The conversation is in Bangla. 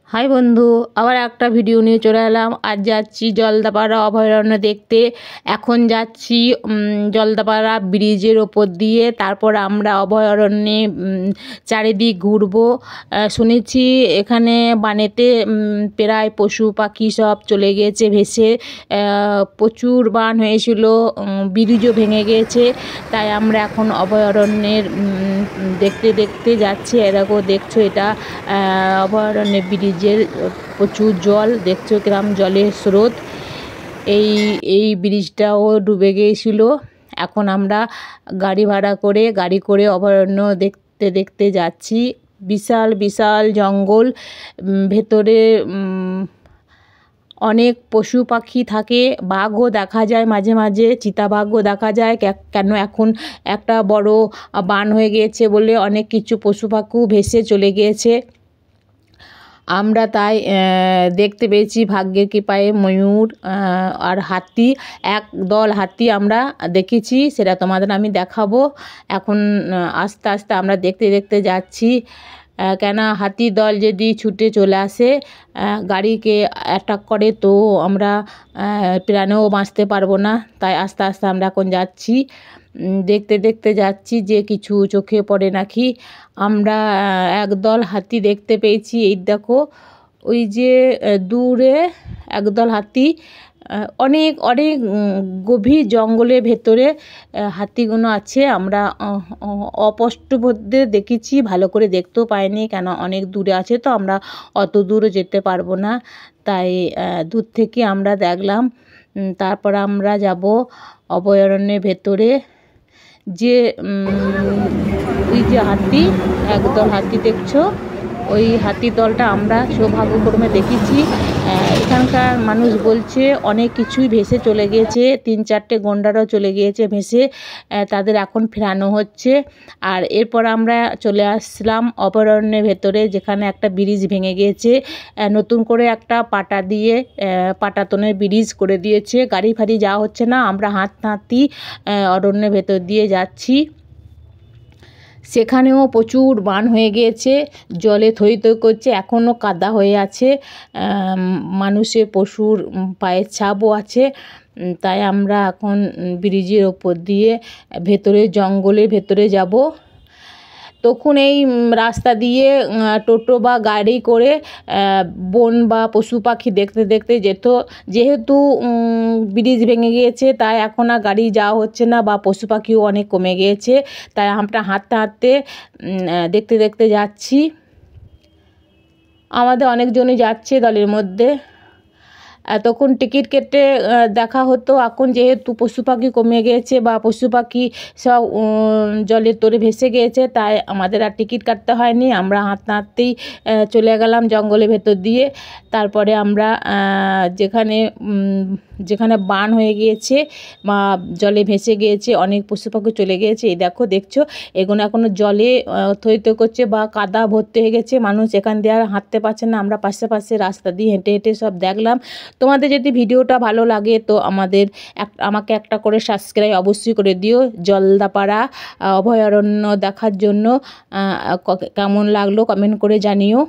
হাই বন্ধু, আবার একটা ভিডিও নিয়ে চলে এলাম। আজ যাচ্ছি জলদাপাড়া অভয়ারণ্য দেখতে। এখন যাচ্ছি জলদাপাড়া ব্রিজের ওপর দিয়ে, তারপর আমরা অভয়ারণ্যে চারিদিক ঘুরবো। শুনেছি এখানে বানেতে প্রায় পশু পাখি সব চলে গিয়েছে ভেসে। প্রচুর বান হয়েছিল, ব্রিজও ভেঙে গিয়েছে। তাই আমরা এখন অভয়ারণ্যের দেখতে দেখতে যাচ্ছি। এরকম দেখছো, এটা অভয়ারণ্যের ব্রিজের প্রচুর জল, দেখছো কিরম জলের স্রোত। এই ব্রিজটাও ডুবে গিয়েছিল। এখন আমরা গাড়ি করে অভয়ারণ্য দেখতে দেখতে যাচ্ছি। বিশাল বিশাল জঙ্গল, ভেতরে অনেক পশু পাখি থাকে, বাঘও দেখা যায় মাঝে মাঝে, চিতাবাঘও দেখা যায়। কেন এখন একটা বড় বান হয়ে গিয়েছে বলে অনেক কিছু পশু পাখিও ভেসে চলে গিয়েছে। আমরা তাই দেখতে পেয়েছি ভাগ্যের কৃপায় ময়ূর আর হাতি, এক দল হাতি আমরা দেখেছি, সেটা তোমাদের আমি দেখাবো। এখন আস্তে আস্তে আমরা দেখতে দেখতে যাচ্ছি। কেন হাতির দল যদি ছুটে চলে আসে, গাড়িকে অ্যাটাক করে, তো আমরা প্রাণেও বাঁচতে পারবো না। তাই আস্তে আস্তে আমরা এখন যাচ্ছি, দেখতে দেখতে যাচ্ছি যে কিছু চোখে পড়ে নাকি। আমরা একদল হাতি দেখতে পেয়েছি। এই দেখো, ওই যে দূরে একদল হাতি, অনেক অনেক গভীর জঙ্গলের ভেতরে হাতিগুলো আছে। আমরা অস্পষ্ট মধ্যে দেখেছি, ভালো করে দেখতেও পাইনি, কেন অনেক দূরে আছে, তো আমরা অত দূরও যেতে পারবো না। তাই দূর থেকে আমরা দেখলাম। তারপর আমরা যাব অভয়ারণ্যের ভেতরে। যে ওই যে হাতি, একদল হাতি দেখছো, ওই হাতি দলটা আমরা সৌভাগ্যক্রমে দেখেছি। এখানকার মানুষ বলছে অনেক কিছুই ভেসে চলে গিয়েছে, 3-4টে গন্ডারও চলে গিয়েছে ভেসে, তাদের এখন ফেরানো হচ্ছে। আর এরপর আমরা চলে আসলাম অভয়ারণ্যের ভেতরে, যেখানে একটা ব্রিজ ভেঙে গিয়েছে, নতুন করে একটা পাটা দিয়ে পাটাতনের ব্রিজ করে দিয়েছে। গাড়ি ফাড়ি যাওয়া হচ্ছে না, আমরা হাঁটতেই অরণ্যের ভেতর দিয়ে যাচ্ছি। সেখানেও প্রচুর বান হয়ে গিয়েছে, জলে থই থই করছে, এখনও কাদা হয়ে আছে, মানুষের পশুর পায়ের ছাপও আছে। তাই আমরা এখন ব্রিজের ওপর দিয়ে ভেতরে জঙ্গলের ভেতরে যাব। তখন এই রাস্তা দিয়ে টোটো বা গাড়ি করে বন বা পশু পাখি দেখতে দেখতে যেত। যেহেতু ব্রিজ ভেঙে গিয়েছে, তাই এখন আর গাড়ি যাওয়া হচ্ছে না, বা পশু পাখিও অনেক কমে গিয়েছে। তাই আমরা হাঁটতে হাঁটতে দেখতে দেখতে যাচ্ছি। আমাদের অনেকজনই যাচ্ছে দলের মধ্যে। তখন টিকিট কেটে দেখা হতো, এখন যেহেতু পশু পাখি কমে গিয়েছে বা পশু পাখি সব জলের তরে ভেসে গিয়েছে, তাই আমাদের আর টিকিট কাটতে হয়নি। আমরা হাঁটতে হাঁটতেই চলে গেলাম জঙ্গলের ভেতর দিয়ে। তারপরে আমরা যেখানে যেখানে বান হয়ে গিয়েছে বা জলে ভেসে গিয়েছে, অনেক পশু পাখি চলে গিয়েছে। এই দেখছো, এগুলো এখনও জলে থই থই করছে বা কাদা ভর্তি হয়ে গেছে, মানুষ এখান দিয়ে আর হাঁটতে পারছে না। আমরা পাশে পাশে রাস্তা দিয়ে হেঁটে হেঁটে সব দেখলাম। তোমাদের যদি ভিডিওটা ভালো লাগে, তো আমাকে একটা করে সাবস্ক্রাইব অবশ্যই করে দিও। জলদাপাড়া অভয়ারণ্য দেখার জন্য কেমন লাগলো কমেন্ট করে জানিও।